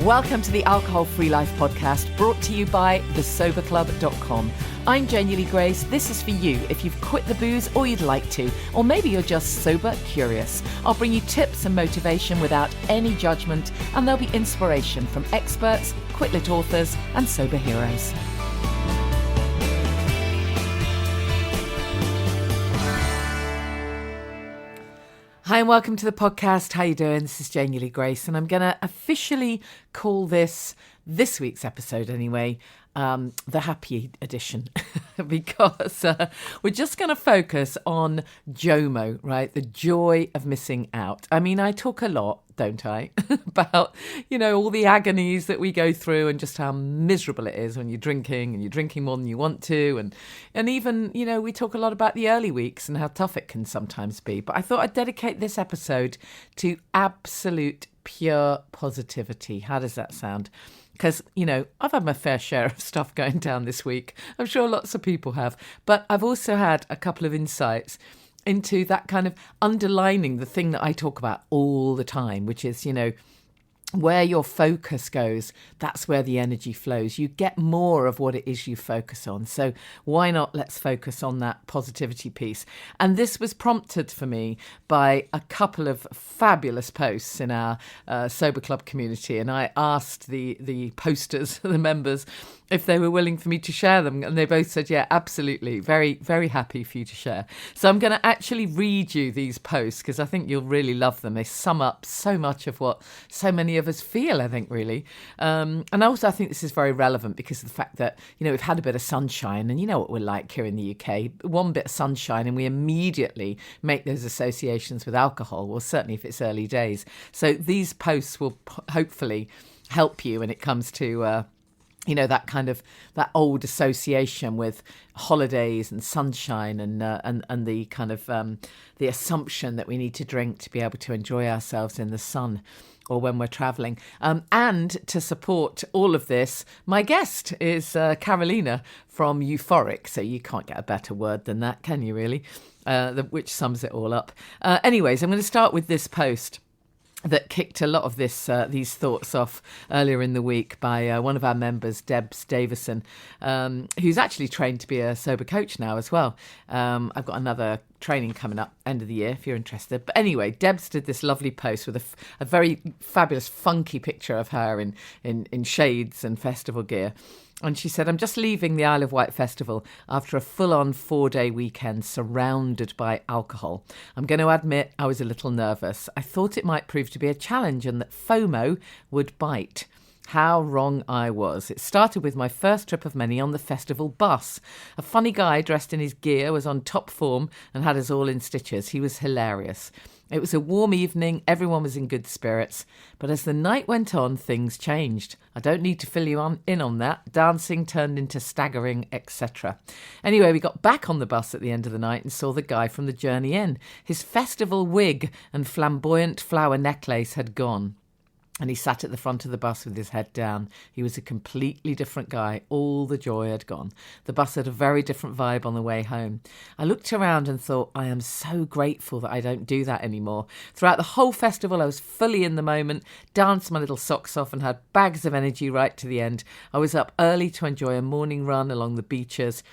Welcome to the Alcohol Free Life podcast, brought to you by thesoberclub.com. I'm Janey Grace. This is for you if you've quit the booze or you'd like to, or maybe you're just sober curious. I'll bring you tips and motivation without any judgment, and there'll be inspiration from experts, quit-lit authors, and sober heroes. Hi and welcome to the podcast. How you doing? This is Janey Grace, and I'm going to officially call this week's episode anyway, the happy edition, because we're just going to focus on JOMO, right? The joy of missing out. I mean, I talk a lot, don't I, about, all the agonies that we go through and just how miserable it is when you're drinking and you're drinking more than you want to. And even, we talk a lot about the early weeks and how tough it can sometimes be. But I thought I'd dedicate this episode to absolute pure positivity. How does that sound? Because, I've had my fair share of stuff going down this week. I'm sure lots of people have. But I've also had a couple of insights into that kind of underlining the thing that I talk about all the time, which is, where your focus goes, that's where the energy flows. You get more of what it is you focus on. So why not let's focus on that positivity piece? And this was prompted for me by a couple of fabulous posts in our Sober Club community. And I asked the posters, the members, if they were willing for me to share them. And they both said, yeah, absolutely. Very, very happy for you to share. So I'm going to actually read you these posts because I think you'll really love them. They sum up so much of what so many of us feel, I think, really. And also I think this is very relevant because of the fact that, we've had a bit of sunshine, and you know what we're like here in the UK. One bit of sunshine and we immediately make those associations with alcohol. Well, certainly if it's early days. So these posts will hopefully help you when it comes to that old association with holidays and sunshine and the kind of the assumption that we need to drink to be able to enjoy ourselves in the sun or when we're travelling. And to support all of this, my guest is Karolina from Euphoric. So you can't get a better word than that, can you really? Which sums it all up. Anyways, I'm going to start with this post that kicked a lot of these thoughts off earlier in the week by one of our members, Debs Davison, who's actually trained to be a sober coach now as well. I've got another training coming up end of the year if you're interested. But anyway, Debs did this lovely post with a very fabulous, funky picture of her in shades and festival gear. And she said, I'm just leaving the Isle of Wight Festival after a full-on 4-day weekend surrounded by alcohol. I'm going to admit I was a little nervous. I thought it might prove to be a challenge and that FOMO would bite. How wrong I was. It started with my first trip of many on the festival bus. A funny guy dressed in his gear was on top form and had us all in stitches. He was hilarious. It was a warm evening, everyone was in good spirits, but as the night went on, things changed. I don't need to fill you in on that. Dancing turned into staggering, etc. Anyway, we got back on the bus at the end of the night and saw the guy from the journey in. His festival wig and flamboyant flower necklace had gone. And he sat at the front of the bus with his head down. He was a completely different guy. All the joy had gone. The bus had a very different vibe on the way home. I looked around and thought, I am so grateful that I don't do that anymore. Throughout the whole festival, I was fully in the moment, danced my little socks off and had bags of energy right to the end. I was up early to enjoy a morning run along the beaches,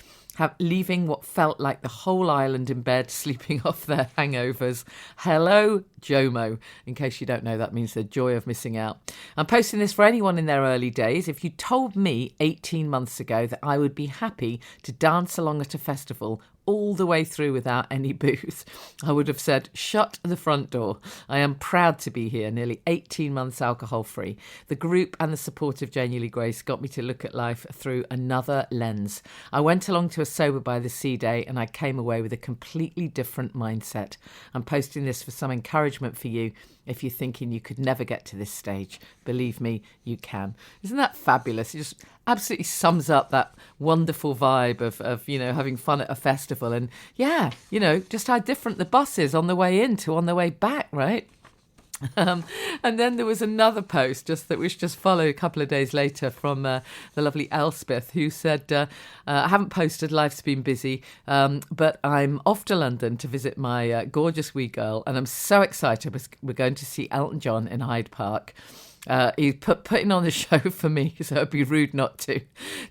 leaving what felt like the whole island in bed, sleeping off their hangovers. Hello, JOMO. In case you don't know, that means the joy of missing out. I'm posting this for anyone in their early days. If you told me 18 months ago that I would be happy to dance along at a festival all the way through without any booze, I would have said, shut the front door. I am proud to be here, nearly 18 months alcohol free. The group and the support of Janey Grace got me to look at life through another lens. I went along to a Sober by the Sea day and I came away with a completely different mindset. I'm posting this for some encouragement for you if you're thinking you could never get to this stage. Believe me, you can. Isn't that fabulous? It just absolutely sums up that wonderful vibe of having fun at a festival. And yeah, just how different the bus is on the way in to on the way back, right? And then there was another post which just followed a couple of days later from the lovely Elspeth, who said, I haven't posted, life's been busy, but I'm off to London to visit my gorgeous wee girl, and I'm so excited. We're going to see Elton John in Hyde Park. He's putting on the show for me, so it'd be rude not to.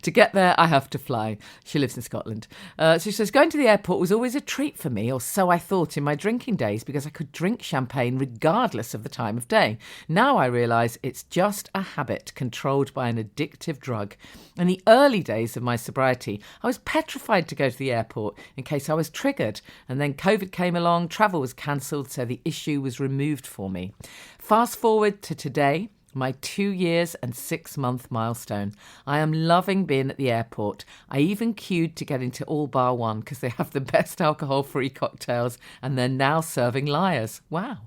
To get there, I have to fly. She lives in Scotland. So she says, going to the airport was always a treat for me, or so I thought in my drinking days, because I could drink champagne regardless of the time of day. Now I realise it's just a habit controlled by an addictive drug. In the early days of my sobriety, I was petrified to go to the airport in case I was triggered. And then COVID came along, travel was cancelled, so the issue was removed for me. Fast forward to today, my 2 years and 6 month milestone. I am loving being at the airport. I even queued to get into all bar one because they have the best alcohol-free cocktails and they're now serving liars. Wow.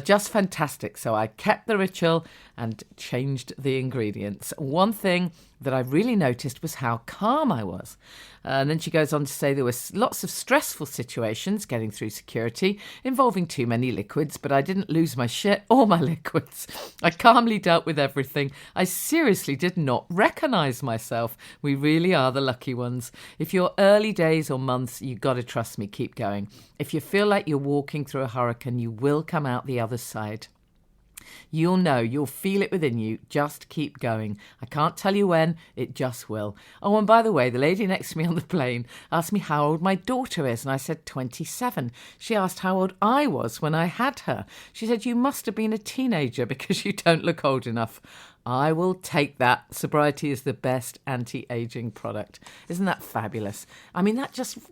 Just fantastic. So I kept the ritual and changed the ingredients. One thing that I really noticed was how calm I was. And then she goes on to say there were lots of stressful situations getting through security involving too many liquids, but I didn't lose my shit or my liquids. I calmly dealt with everything. I seriously did not recognise myself. We really are the lucky ones. If you're early days or months, you got to trust me, keep going. If you feel like you're walking through a hurricane, you will come out the other side. You'll know, you'll feel it within you. Just keep going. I can't tell you when, it just will. Oh, and by the way, the lady next to me on the plane asked me how old my daughter is, and I said 27. She asked how old I was when I had her. She said, you must have been a teenager because you don't look old enough. I will take that. Sobriety is the best anti-aging product. Isn't that fabulous? I mean,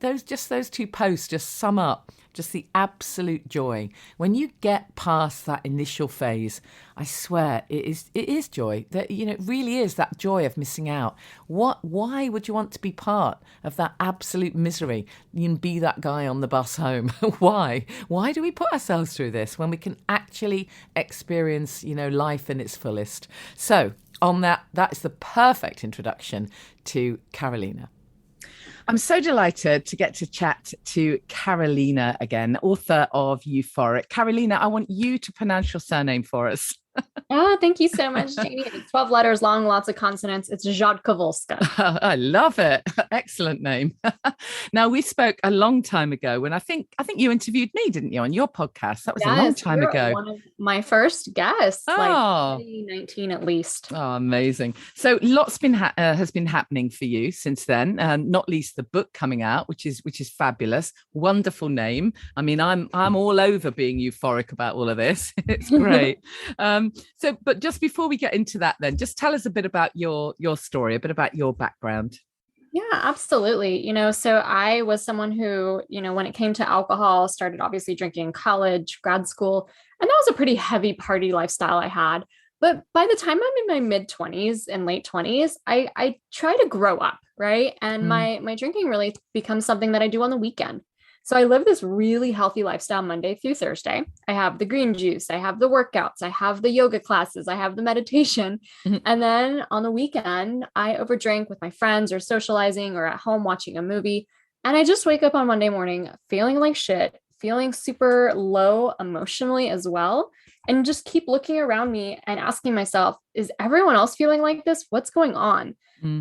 those two posts just sum up just the absolute joy. When you get past that initial phase, I swear it is joy. That, you know, it really is that joy of missing out. Why would you want to be part of that absolute misery? You can be that guy on the bus home. Why? Why do we put ourselves through this when we can actually experience, you know, life in its fullest? So on that is the perfect introduction to Karolina. I'm so delighted to get to chat to Karolina again, author of Euphoric. Karolina, I want you to pronounce your surname for us. Oh, thank you so much, Janey. It's 12 letters long, lots of consonants. It's Rzadkowska. I love it. Excellent name. Now, we spoke a long time ago when I think you interviewed me, didn't you, on your podcast? That was a long time ago. One of my first guests, like 2019 at least. Oh, amazing. So lots has been happening for you since then, not least the book coming out, which is fabulous. Wonderful name. I mean, I'm all over being euphoric about all of this. It's great. But just before we get into that, then just tell us a bit about your story, a bit about your background. Yeah, absolutely. You know, so I was someone who, you know, when it came to alcohol, started obviously drinking in college, grad school, and that was a pretty heavy party lifestyle I had. But by the time I'm in my mid 20s and late 20s, I try to grow up, right? And my drinking really becomes something that I do on the weekend. So I live this really healthy lifestyle Monday through Thursday. I have the green juice, I have the workouts, I have the yoga classes, I have the meditation. Mm-hmm. And then on the weekend, I overdrink with my friends or socializing or at home watching a movie. And I just wake up on Monday morning feeling like shit, feeling super low emotionally as well. And just keep looking around me and asking myself, is everyone else feeling like this? What's going on?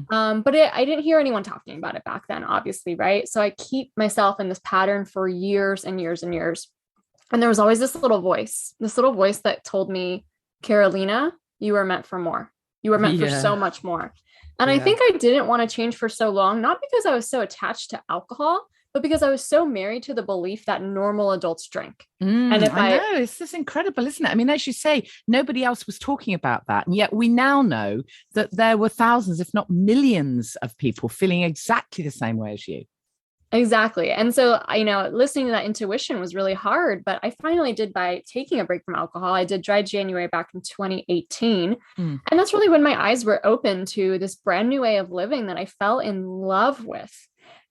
But I didn't hear anyone talking about it back then, obviously, right? So I keep myself in this pattern for years and years and years. And there was always this little voice that told me, Karolina, you were meant for more. You were meant for so much more. And I think I didn't want to change for so long, not because I was so attached to alcohol, but because I was so married to the belief that normal adults drink. And if I know, it's just incredible, isn't it? I mean, as you say, nobody else was talking about that. And yet we now know that there were thousands, if not millions of people feeling exactly the same way as you. Exactly. And so, you know, listening to that intuition was really hard, but I finally did by taking a break from alcohol. I did dry January back in 2018. And that's really when my eyes were open to this brand new way of living that I fell in love with.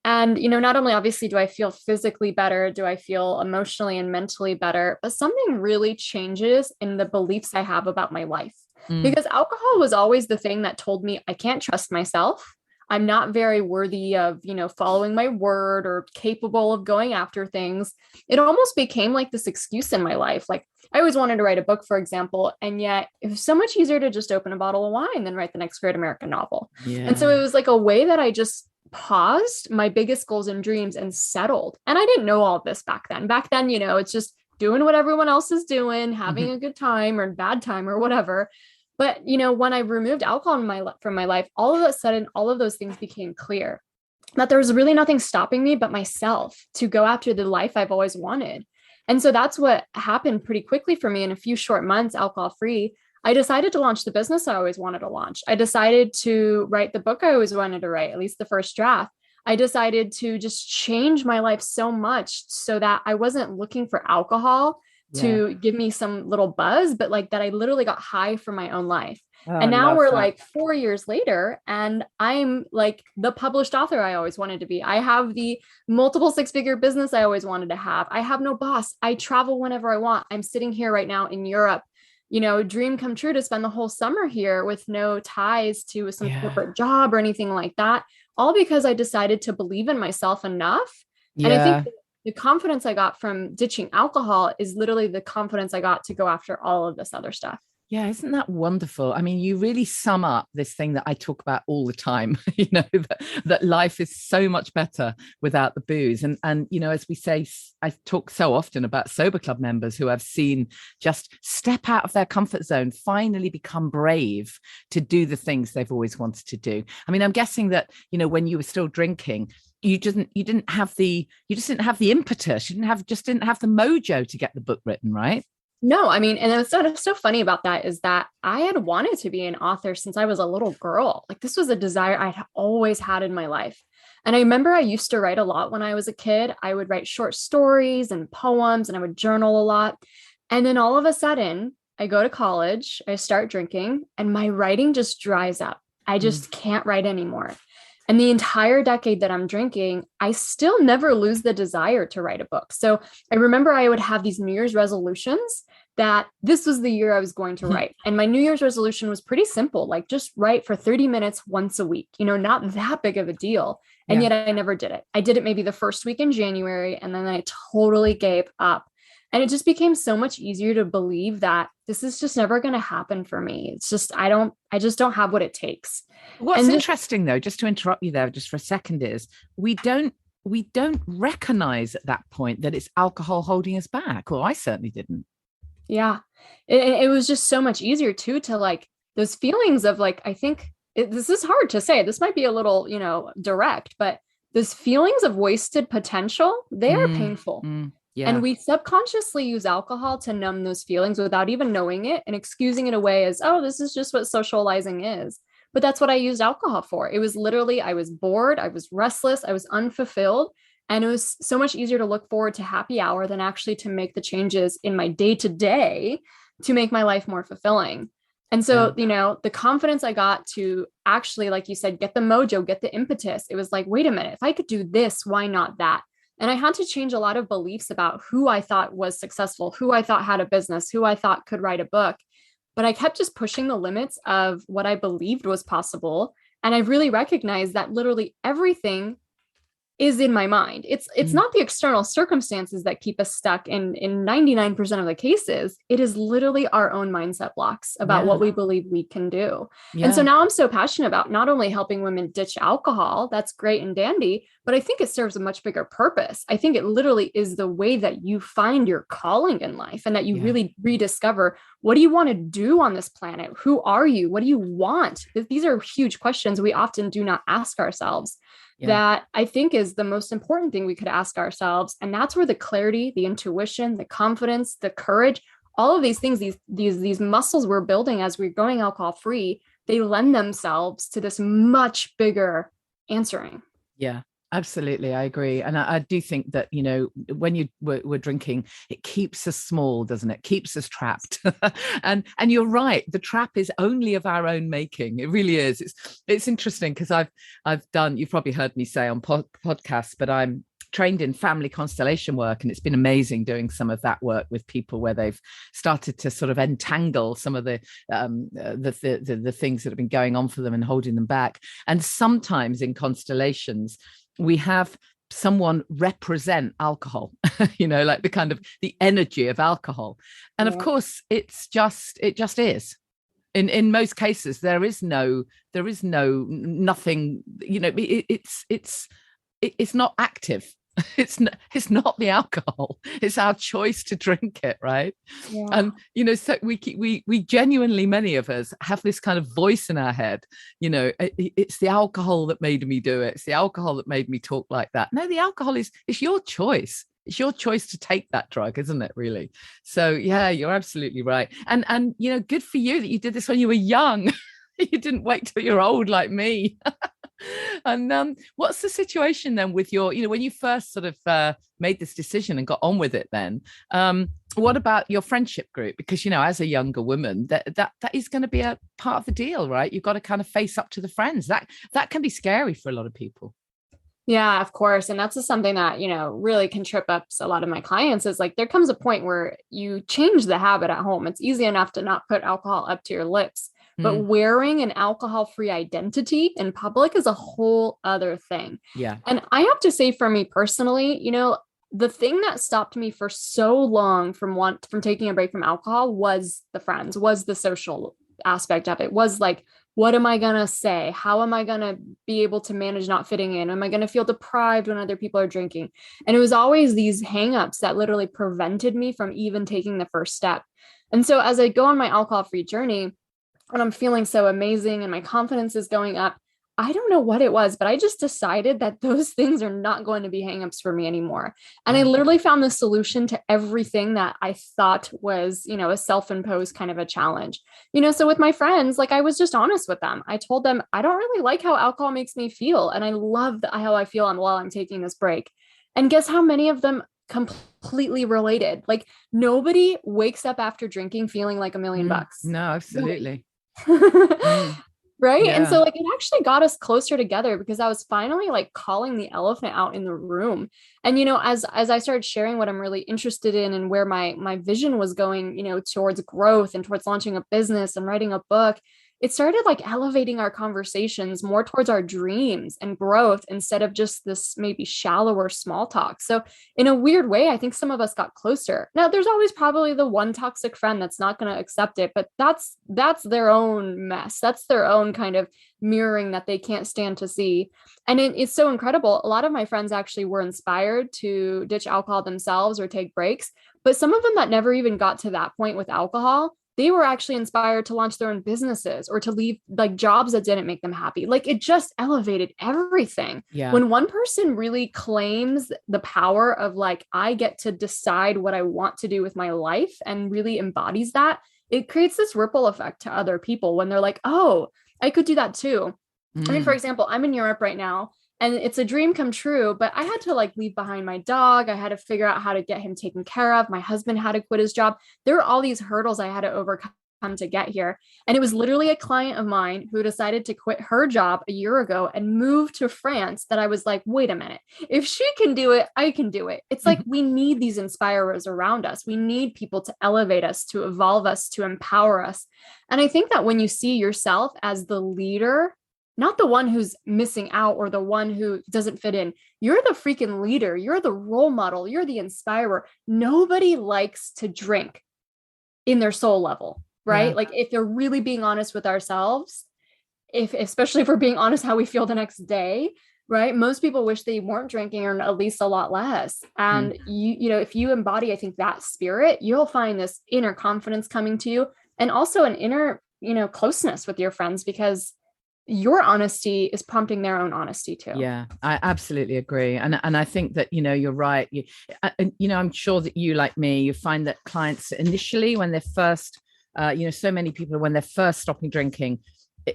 And, you know, not only obviously do I feel physically better, do I feel emotionally and mentally better, but something really changes in the beliefs I have about my life. Because alcohol was always the thing that told me I can't trust myself. I'm not very worthy of, you know, following my word or capable of going after things. It almost became like this excuse in my life. Like I always wanted to write a book, for example, and yet it was so much easier to just open a bottle of wine than write the next great American novel. And so it was like a way that I just paused my biggest goals and dreams and settled. And I didn't know all of this back then. Back then, you know, it's just doing what everyone else is doing, having a good time or bad time or whatever. But, when I removed alcohol from my life, all of a sudden, all of those things became clear, that there was really nothing stopping me but myself to go after the life I've always wanted. And so that's what happened pretty quickly for me. In a few short months, alcohol free, I decided to launch the business I always wanted to launch. I decided to write the book I always wanted to write, at least the first draft. I decided to just change my life so much so that I wasn't looking for alcohol to give me some little buzz, but like that I literally got high from my own life. Oh, and now we're like 4 years later, and I'm like the published author I always wanted to be. I have the multiple 6-figure business I always wanted to have. I have no boss. I travel whenever I want. I'm sitting here right now in Europe, dream come true to spend the whole summer here with no ties to some corporate job or anything like that. All because I decided to believe in myself enough. And I think the confidence I got from ditching alcohol is literally the confidence I got to go after all of this other stuff. Yeah, isn't that wonderful? I mean, you really sum up this thing that I talk about all the time, that life is so much better without the booze. And, as we say, I talk so often about sober club members who I've seen just step out of their comfort zone, finally become brave to do the things they've always wanted to do. I mean, I'm guessing that, when you were still drinking, you didn't have the impetus. You didn't have the mojo to get the book written, right? No, I mean, and what's so funny about that is that I had wanted to be an author since I was a little girl. Like, this was a desire I'd always had in my life. And I remember I used to write a lot when I was a kid. I would write short stories and poems, and I would journal a lot. And then all of a sudden, I go to college, I start drinking, and my writing just dries up. I just can't write anymore. And the entire decade that I'm drinking, I still never lose the desire to write a book. So I remember I would have these New Year's resolutions that this was the year I was going to write. And my New Year's resolution was pretty simple, like just write for 30 minutes once a week, not that big of a deal. And yet I never did it. I did it maybe the first week in January, and then I totally gave up. And it just became so much easier to believe that this is just never going to happen for me. It's just, I just don't have what it takes. What's interesting though, just to interrupt you there just for a second, is we don't recognize at that point that it's alcohol holding us back. Well, I certainly didn't. Yeah. It was just so much easier too, to like those feelings of like, I think this is hard to say. This might be a little, direct, but those feelings of wasted potential, they are painful. Yeah. And we subconsciously use alcohol to numb those feelings without even knowing it and excusing it away as, oh, this is just what socializing is. But that's what I used alcohol for. It was literally, I was bored, I was restless, I was unfulfilled. And it was so much easier to look forward to happy hour than actually to make the changes in my day-to-day to make my life more fulfilling. And so, the confidence I got to actually, like you said, get the mojo, get the impetus. It was like, wait a minute, if I could do this, why not that? And I had to change a lot of beliefs about who I thought was successful, who I thought had a business, who I thought could write a book. But I kept just pushing the limits of what I believed was possible. And I really recognized that literally everything is in my mind. It's not the external circumstances that keep us stuck in 99% of the cases. It is literally our own mindset blocks about what we believe we can do. And so now I'm so passionate about not only helping women ditch alcohol, that's great and dandy, but I think it serves a much bigger purpose. I think it literally is the way that you find your calling in life, and that you really rediscover, what do you want to do on this planet? Who are you? What do you want? These are huge questions we often do not ask ourselves. That I think is the most important thing we could ask ourselves. And that's where the clarity, the intuition, the confidence, the courage, all of these things, these muscles we're building as we're going alcohol free, they lend themselves to this much bigger answering. Yeah. Absolutely. I agree. And I do think that, when we're drinking, it keeps us small, doesn't it? Keeps us trapped. and you're right. The trap is only of our own making. It really is. It's interesting because I've done, you've probably heard me say on podcasts, but I'm trained in family constellation work, and it's been amazing doing some of that work with people where they've started to sort of entangle some of the things that have been going on for them and holding them back. And sometimes in constellations, we have someone represent alcohol, like the kind of the energy of alcohol. And of course, it just is. In most cases, there is nothing, it's not active. It's not the alcohol, it's our choice to drink it, right? Yeah. And so we genuinely, many of us have this kind of voice in our head, it's the alcohol that made me do it, it's the alcohol that made me talk like that. No, the alcohol is your choice. It's your choice to take that drug, isn't it, really? So yeah, you're absolutely right. And good for you that you did this when you were young. You didn't wait till you're old like me. And what's the situation then with your, when you first sort of made this decision and got on with it then, what about your friendship group? Because, as a younger woman, that is going to be a part of the deal, right? You've got to kind of face up to the friends. That can be scary for a lot of people. Yeah, of course. And that's just something that, really can trip up a lot of my clients is like, there comes a point where you change the habit at home. It's easy enough to not put alcohol up to your lips. But wearing an alcohol-free identity in public is a whole other thing. Yeah. And I have to say for me personally, the thing that stopped me for so long from taking a break from alcohol was the friends, was the social aspect of it, was like, what am I going to say? How am I going to be able to manage not fitting in? Am I going to feel deprived when other people are drinking? And it was always these hangups that literally prevented me from even taking the first step. And so as I go on my alcohol-free journey, and I'm feeling so amazing and my confidence is going up, I don't know what it was, but I just decided that those things are not going to be hangups for me anymore. And I literally found the solution to everything that I thought was, a self-imposed kind of a challenge. So with my friends, like I was just honest with them. I told them, I don't really like how alcohol makes me feel. And I love how I feel while I'm taking this break. And guess how many of them completely related? Like nobody wakes up after drinking feeling like $1,000,000. No, absolutely. Right. Yeah. And so like it actually got us closer together because I was finally like calling the elephant out in the room. And as I started sharing what I'm really interested in and where my vision was going, towards growth and towards launching a business and writing a book, it started like elevating our conversations more towards our dreams and growth instead of just this maybe shallower small talk. So in a weird way, I think some of us got closer. Now there's always probably the one toxic friend that's not going to accept it, but that's their own mess. That's their own kind of mirroring that they can't stand to see. And it's so incredible. A lot of my friends actually were inspired to ditch alcohol themselves or take breaks, but some of them that never even got to that point with alcohol, they were actually inspired to launch their own businesses or to leave like jobs that didn't make them happy. Like it just elevated everything. Yeah. When one person really claims the power of like, I get to decide what I want to do with my life and really embodies that, it creates this ripple effect to other people when they're like, oh, I could do that too. I mean, for example, I'm in Europe right now. And it's a dream come true, but I had to like leave behind my dog. I had to figure out how to get him taken care of. My husband had to quit his job. There were all these hurdles I had to overcome to get here. And it was literally a client of mine who decided to quit her job a year ago and move to France that I was like, wait a minute, if she can do it, I can do it. It's like, we need these inspirers around us. We need people to elevate us, to evolve us, to empower us. And I think that when you see yourself as the leader, not the one who's missing out or the one who doesn't fit in. You're the freaking leader. You're the role model. You're the inspirer. Nobody likes to drink in their soul level, right? Yeah. Like if they're really being honest with ourselves, especially if we're being honest how we feel the next day, right? Most people wish they weren't drinking or at least a lot less. And if you embody, I think that spirit, you'll find this inner confidence coming to you and also an inner, closeness with your friends because your honesty is prompting their own honesty too. Yeah, I absolutely agree. And I think that, you're right. I'm sure that you, like me, you find that clients initially when they're first, so many people, when they're first stopping drinking,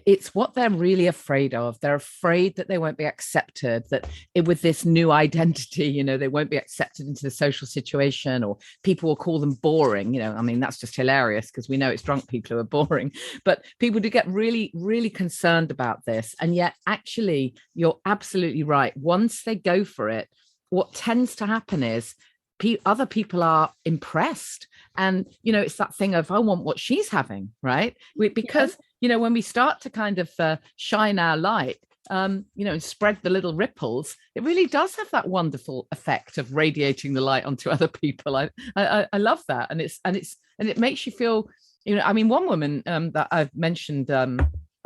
it's what they're really afraid of. They're afraid that they won't be accepted, that with this new identity, they won't be accepted into the social situation, or people will call them boring. I mean, that's just hilarious because we know it's drunk people who are boring, but people do get really, really concerned about this. And yet actually, you're absolutely right. Once they go for it, what tends to happen is other people are impressed. And, it's that thing of, I want what she's having, right? Because, when we start to kind of shine our light, and spread the little ripples, it really does have that wonderful effect of radiating the light onto other people. I love that. And it makes you feel, I mean, one woman that I've mentioned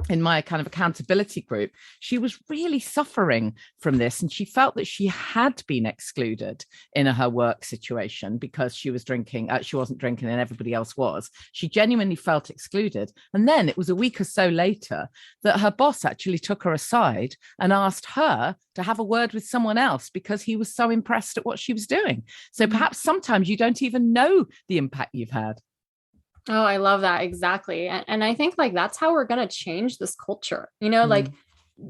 in my kind of accountability group, she was really suffering from this. And she felt that she had been excluded in her work situation because she was drinking. She wasn't drinking and everybody else was. She genuinely felt excluded. And then it was a week or so later that her boss actually took her aside and asked her to have a word with someone else because he was so impressed at what she was doing. So perhaps sometimes you don't even know the impact you've had. Oh, I love that. Exactly. And I think like that's how we're going to change this culture. You know, like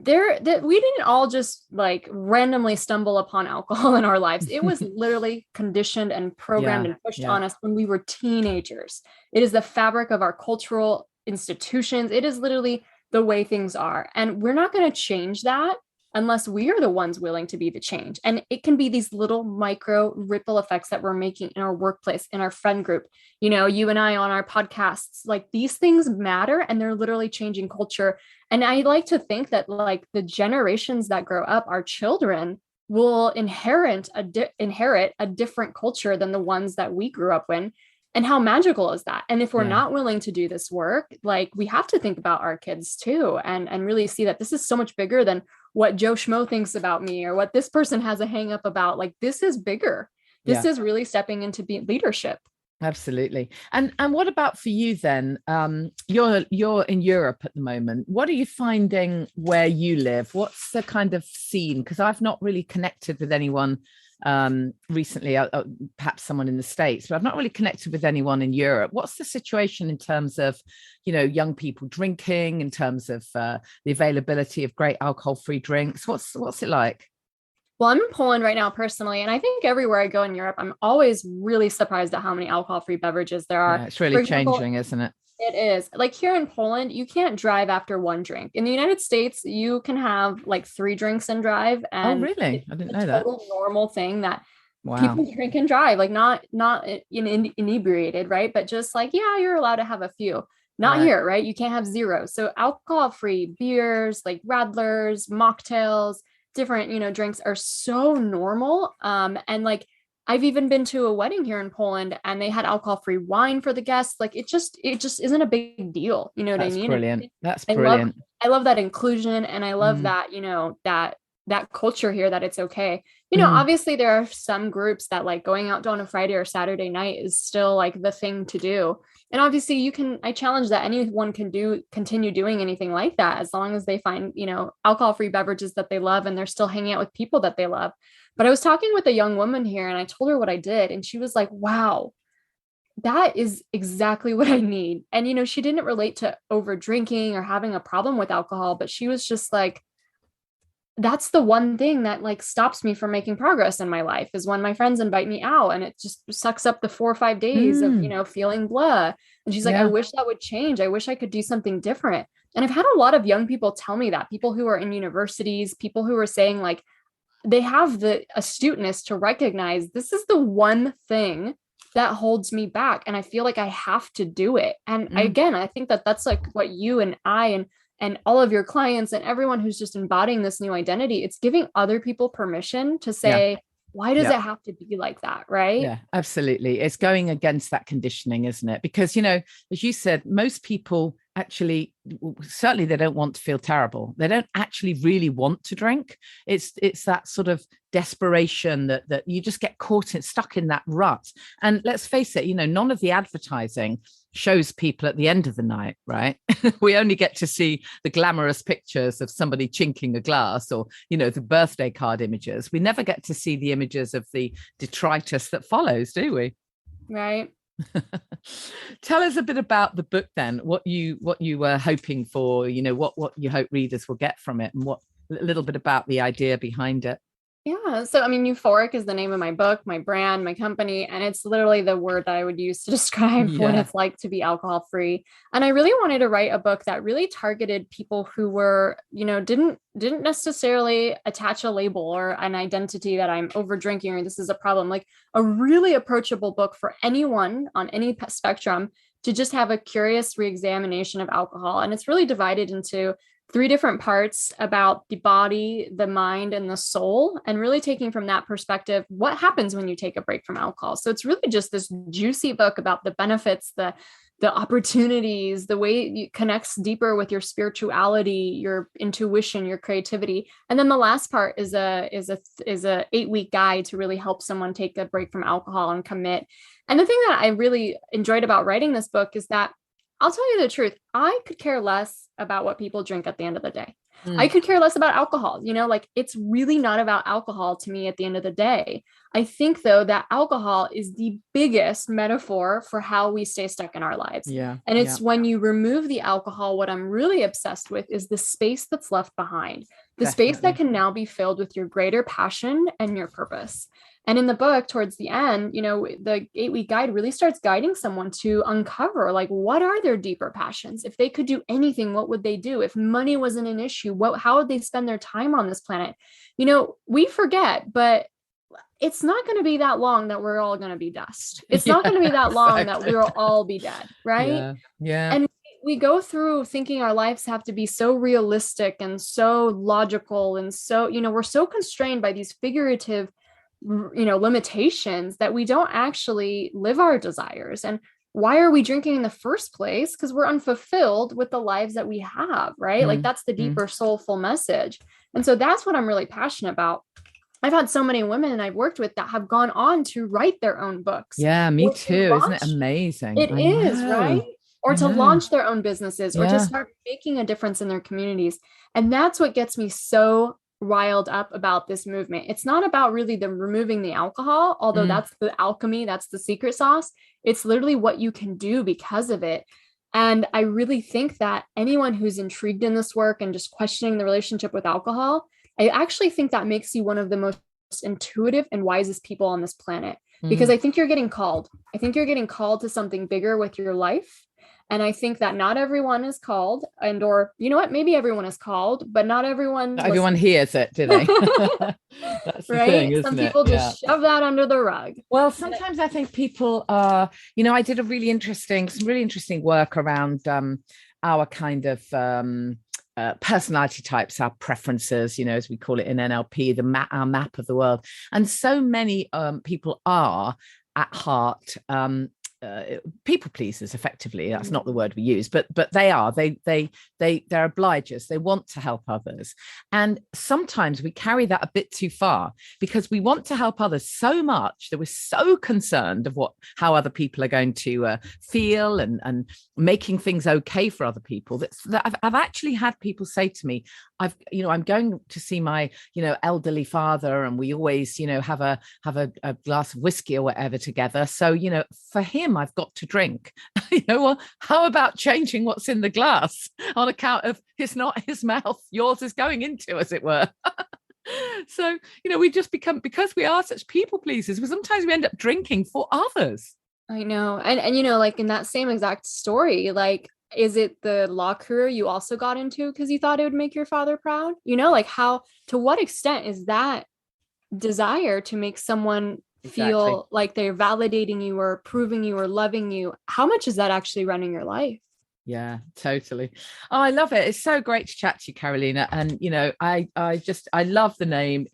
that we didn't all just like randomly stumble upon alcohol in our lives. It was literally conditioned and programmed and pushed on us when we were teenagers. It is the fabric of our cultural institutions. It is literally the way things are. And we're not going to change that unless we are the ones willing to be the change. And it can be these little micro ripple effects that we're making in our workplace, in our friend group, you know, you and I on our podcasts, like these things matter and they're literally changing culture. And I like to think that like the generations that grow up, our children will inherit a different culture than the ones that we grew up in. And how magical is that? And if we're not willing to do this work, like we have to think about our kids too, and really see that this is so much bigger than what Joe Schmo thinks about me or what this person has a hang up about. Like this is bigger. This is really stepping into leadership. Absolutely. And what about for you then? You're in Europe at the moment. What are you finding where you live? What's the kind of scene? Because I've not really connected with anyone recently, perhaps someone in the States, but I've not really connected with anyone in Europe. What's the situation in terms of, you know, young people drinking, in terms of the availability of great alcohol-free drinks? What's it like? Well, I'm in Poland right now personally, and I think everywhere I go in Europe, I'm always really surprised at how many alcohol-free beverages there are. Yeah, it's really changing, isn't it? It is. Like here in Poland, you can't drive after one drink. In the United States, you can have like 3 drinks and drive. And really? I didn't know that. Total normal thing that people drink and drive, like not inebriated, right? But just like, yeah, you're allowed to have a few. Not here, right? You can't have 0. So alcohol-free beers, like radlers, mocktails, different, you know, drinks are so normal. And like I've even been to a wedding here in Poland and they had alcohol-free wine for the guests. Like it just isn't a big deal. You know what I mean? Brilliant. That's brilliant. I love that inclusion. And I love that, you know, that culture here, that it's okay. You know, obviously there are some groups that like going out on a Friday or Saturday night is still like the thing to do. And obviously I challenge that anyone can continue doing anything like that as long as they find, you know, alcohol-free beverages that they love and they're still hanging out with people that they love. But I was talking with a young woman here and I told her what I did. And she was like, wow, that is exactly what I need. And, you know, she didn't relate to over drinking or having a problem with alcohol, but she was just like, that's the one thing that like stops me from making progress in my life is when my friends invite me out and it just sucks up the 4 or 5 days of, you know, feeling blah. And she's like, I wish that would change. I wish I could do something different. And I've had a lot of young people tell me that, people who are in universities, people who are saying like, they have the astuteness to recognize this is the one thing that holds me back. And I feel like I have to do it. And I think that that's like what you and I and all of your clients and everyone who's just embodying this new identity, it's giving other people permission to say, why does it have to be like that? Right. Yeah, absolutely. It's going against that conditioning, isn't it? Because, you know, as you said, most people actually, certainly they don't want to feel terrible. They don't actually really want to drink. It's that sort of desperation that you just get stuck in that rut. And let's face it, you know, none of the advertising shows people at the end of the night, right? We only get to see the glamorous pictures of somebody chinking a glass or, you know, the birthday card images. We never get to see the images of the detritus that follows, do we? Right. Tell us a bit about the book then, what you were hoping for, you know, what you hope readers will get from it and what a little bit about the idea behind it. Yeah. So, I mean, Euphoric is the name of my book, my brand, my company, and it's literally the word that I would use to describe what it's like to be alcohol free. And I really wanted to write a book that really targeted people who were, you know, didn't necessarily attach a label or an identity that I'm over drinking or this is a problem, like a really approachable book for anyone on any spectrum to just have a curious reexamination of alcohol. And it's really divided into 3 different parts about the body, the mind, and the soul, and really taking from that perspective, what happens when you take a break from alcohol. So it's really just this juicy book about the benefits, the the opportunities, the way it connects deeper with your spirituality, your intuition, your creativity. And then the last part is a 8-week guide to really help someone take a break from alcohol and commit. And the thing that I really enjoyed about writing this book is that, I'll tell you the truth, I could care less about what people drink at the end of the day. I could care less about alcohol, like it's really not about alcohol to me at the end of the day. I think though that alcohol is the biggest metaphor for how we stay stuck in our lives. Yeah. And it's when you remove the alcohol, what I'm really obsessed with is the space that's left behind, the Definitely. space that can now be filled with your greater passion and your purpose. And in the book, towards the end, the 8-week guide really starts guiding someone to uncover, like, what are their deeper passions? If they could do anything, what would they do? If money wasn't an issue, how would they spend their time on this planet? We forget, but it's not going to be that long that we're all going to be dust. It's not going to be that long that we'll all be dead, right? Yeah. And we go through thinking our lives have to be so realistic and so logical. And so, we're so constrained by these figurative limitations that we don't actually live our desires. And why are we drinking in the first place? Because we're unfulfilled with the lives that we have, right? Like that's the deeper soulful message. And so that's what I'm really passionate about. I've had so many women I've worked with that have gone on to write their own books. Yeah, me too. Isn't it amazing? It is, right? Or to launch their own businesses or to start making a difference in their communities. And that's what gets me so riled up about this movement. It's not about really removing the alcohol, although that's the alchemy, that's the secret sauce. It's literally what you can do because of it. And I really think that anyone who's intrigued in this work and just questioning the relationship with alcohol, I actually think that makes you one of the most intuitive and wisest people on this planet, because I think you're getting called. I think you're getting called to something bigger with your life. And I think that not everyone is called, or maybe everyone is called, but not everyone hears it, do they? That's the right? thing, isn't Some people just shove that under the rug. Well, sometimes I think people are, I did some really interesting work around our kind of personality types, our preferences, as we call it in NLP, our map of the world. And so many people are at heart people pleasers. Effectively, that's not the word we use, but they're obligers. They want to help others, and sometimes we carry that a bit too far because we want to help others so much that we're so concerned of how other people are going to feel and making things okay for other people. That I've actually had people say to me, I'm going to see my elderly father, and we always have a glass of whiskey or whatever together. So for him, I've got to drink. Well, how about changing what's in the glass on account of it's not his mouth, yours is going into, as it were. So we just become, because we are such people pleasers, sometimes we end up drinking for others. I know, and like in that same exact story, like, is it the law career you also got into because you thought it would make your father proud? Like, to what extent is that desire to make someone feel like they're validating you or approving you or loving you? How much is that actually running your life? Yeah, totally. Oh, I love it. It's so great to chat to you, Karolina. And I love the name.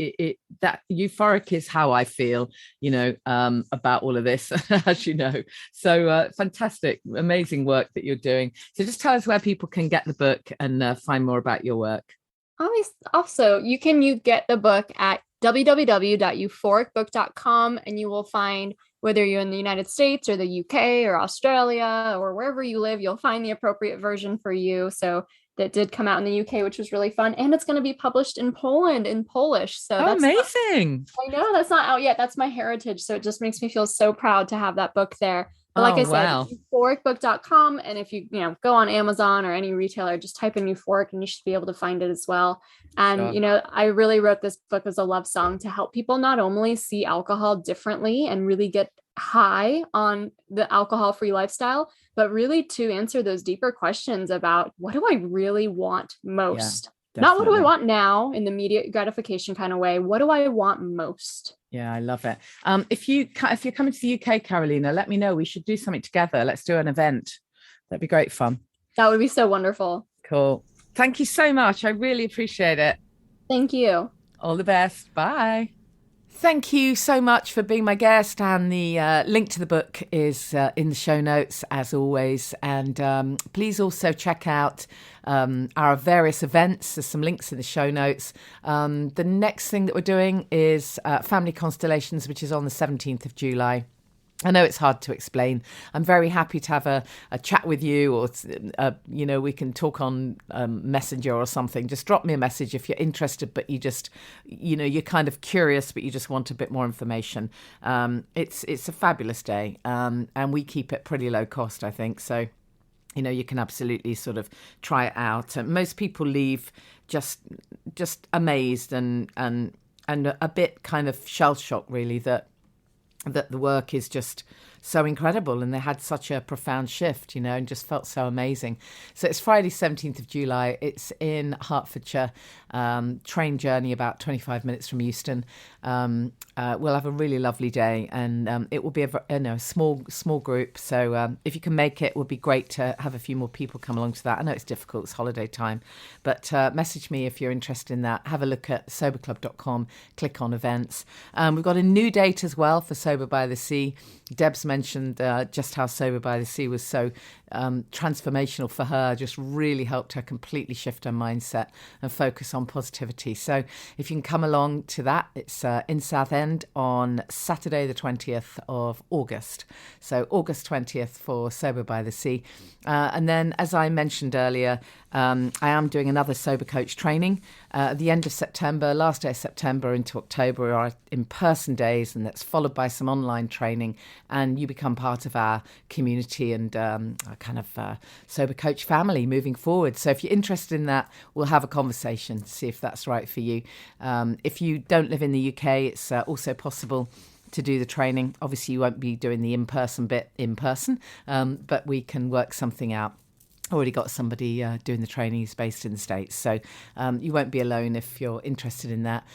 That Euphoric is how I feel, about all of this, as you know. So fantastic, amazing work that you're doing. So just tell us where people can get the book and find more about your work. Also, you get the book at www.euphoricbook.com, and you will find, whether you're in the United States or the UK or Australia or wherever you live, you'll find the appropriate version for you. So that did come out in the UK, which was really fun. And it's going to be published in Poland in Polish. So that's amazing. I know that's not out yet. That's my heritage. So it just makes me feel so proud to have that book there. But like I said, euphoricbook.com. And if you go on Amazon or any retailer, just type in Euphoric and you should be able to find it as well. And, I really wrote this book as a love song to help people not only see alcohol differently and really get high on the alcohol-free lifestyle, but really to answer those deeper questions about, what do I really want most? Not what do I want now in the immediate gratification kind of way. What do I want most? Yeah, I love it. If you're coming to the UK, Karolina, let me know. We should do something together. Let's do an event. That'd be great fun. That would be so wonderful. Cool. Thank you so much. I really appreciate it. Thank you. All the best. Bye. Thank you so much for being my guest, and the link to the book is in the show notes, as always. And please also check out our various events. There's some links in the show notes. The next thing that we're doing is Family Constellations, which is on the 17th of July. I know it's hard to explain. I'm very happy to have a chat with you, or, we can talk on Messenger or something. Just drop me a message if you're interested, but you just, you're kind of curious, but you just want a bit more information. It's a fabulous day, and we keep it pretty low cost, I think. So, you can absolutely sort of try it out. And most people leave just amazed and a bit kind of shell shocked, really, that the work is just so incredible, and they had such a profound shift, and just felt so amazing. So it's Friday, 17th of July. It's in Hertfordshire, train journey about 25 minutes from Euston. We'll have a really lovely day, and it will be a small group. So if you can make it, it would be great to have a few more people come along to that. I know it's difficult, it's holiday time, but message me if you're interested in that. Have a look at soberclub.com, click on events. We've got a new date as well for Sober by the Sea. Deb's mentioned just how Sober by the Sea was so transformational for her, just really helped her completely shift her mindset and focus on positivity. So if you can come along to that, it's in Southend on Saturday the 20th of August. So August 20th for Sober by the Sea. And then, as I mentioned earlier, I am doing another Sober Coach training at the end of September. Last day of September into October are in-person days, and that's followed by some online training, and you become part of our community and kind of Sober Coach family moving forward. So if you're interested in that, we'll have a conversation to see if that's right for you. If you don't live in the UK, it's also possible to do the training. Obviously, you won't be doing the in-person bit in person, but we can work something out. Already got somebody doing the training. He's based in the States, so you won't be alone if you're interested in that.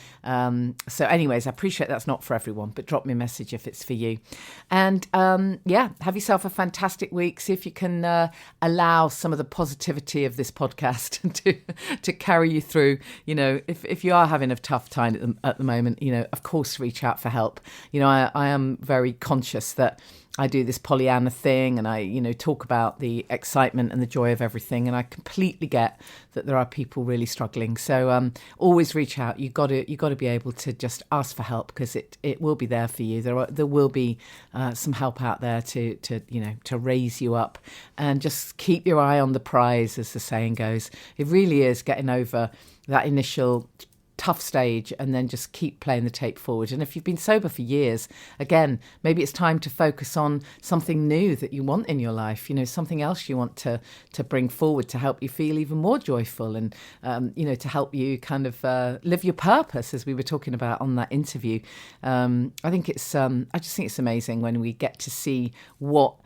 So anyways, I appreciate that's not for everyone, but drop me a message if it's for you. And have yourself a fantastic week. See if you can allow some of the positivity of this podcast to carry you through. If you are having a tough time at the moment, of course, reach out for help. I am very conscious that I do this Pollyanna thing, and I, talk about the excitement and the joy of everything. And I completely get that there are people really struggling. So always reach out. You got to be able to just ask for help, because it will be there for you. There will be some help out there to raise you up, and just keep your eye on the prize, as the saying goes. It really is getting over that initial tough stage, and then just keep playing the tape forward. And if you've been sober for years, again, maybe it's time to focus on something new that you want in your life, something else you want to bring forward to help you feel even more joyful, and to help you kind of live your purpose, as we were talking about on that interview. I just think it's amazing when we get to see what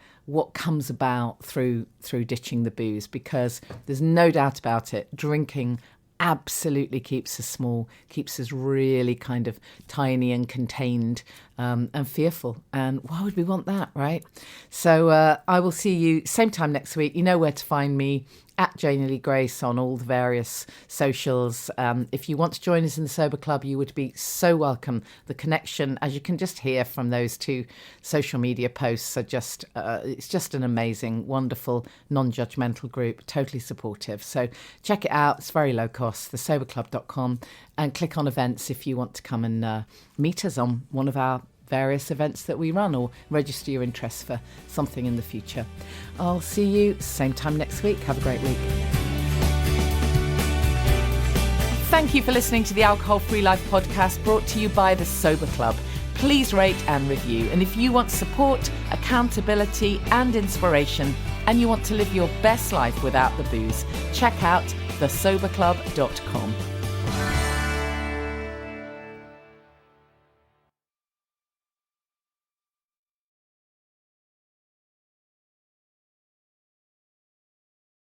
comes about through ditching the booze, because there's no doubt about it, drinking absolutely keeps us small, keeps us really kind of tiny and contained and fearful. And why would we want that, right? So I will see you same time next week. You know where to find me, at Janey Lee Grace on all the various socials. If you want to join us in the Sober Club, you would be so welcome. The connection, as you can just hear from those 2 social media posts, are just it's just an amazing, wonderful, non-judgmental group, totally supportive. So check it out. It's very low cost, thesoberclub.com, and click on events if you want to come and meet us on one of our various events that we run, or register your interest for something in the future. I'll see you same time next week. Have a great week. Thank you for listening to the Alcohol Free Life podcast, brought to you by the Sober Club. Please rate and review. And if you want support, accountability and inspiration, and you want to live your best life without the booze, check out thesoberclub.com.